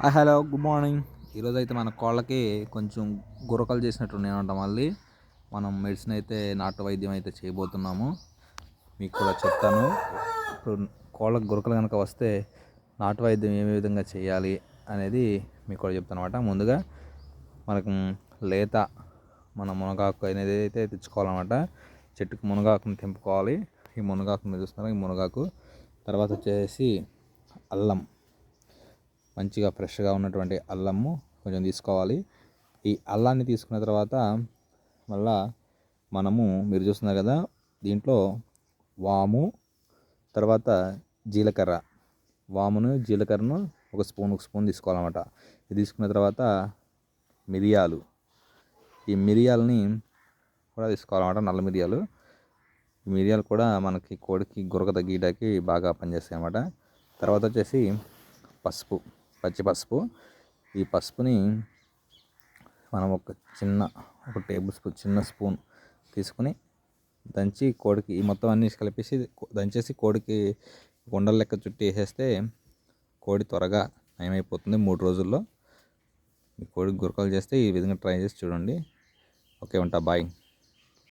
Hello good morning. ఈరోజు అయితే మన కోళ్ళకి కొంచెం గురకలు చేసినట్టున్నాయన్నమాట. మళ్ళీ మనం మెడిసిన్ అయితే నాటు వైద్యం అయితే చేయబోతున్నాము. మీకు కూడా చెప్తాను. ఇప్పుడు కోళ్ళకి గురకలు కనుక వస్తే నాటు వైద్యం ఏ విధంగా చేయాలి అనేది మీకు కూడా చెప్తాను అనమాట. ముందుగా మనకు లేత మన మునగాకు అనేది అయితే తెచ్చుకోవాలన్నమాట. చెట్టుకు మునగాకుని తెంపుకోవాలి. ఈ మునగాకుని చూస్తున్నారు, ఈ మునగాకు తర్వాత వచ్చేసి అల్లం, మంచిగా ఫ్రెష్గా ఉన్నటువంటి అల్లము కొంచెం తీసుకోవాలి. ఈ అల్లాన్ని తీసుకున్న తర్వాత మళ్ళా మీరు చూస్తున్నారు కదా, దీంట్లో వాము, తర్వాత జీలకర్ర, వామును జీలకర్రను ఒక స్పూన్ తీసుకోవాలన్నమాట. ఇది తీసుకున్న తర్వాత మిరియాలు, ఈ మిరియాలని కూడా తీసుకోవాలన్నమాట, నల్ల మిరియాలు. ఈ మిరియాలు కూడా మనకి కోడికి గురక తగ్గడానికి బాగా పనిచేస్తాయి అన్నమాట. తర్వాత వచ్చేసి పసుపు, పచ్చి పసుపు. ఈ పసుపుని మనం ఒక టేబుల్ స్పూన్, చిన్న స్పూన్ తీసుకుని దంచి కోడికి ఈ మొత్తం అన్నీ కలిపేసి దంచేసి కోడికి గుండల లెక్క చుట్టి వేసేస్తే కోడి త్వరగా నయమైపోతుంది 3 రోజుల్లో. ఈ కోడికి గురకలు చేస్తే ఈ విధంగా ట్రై చేసి చూడండి. ఓకే, ఉంటా, బాయ్.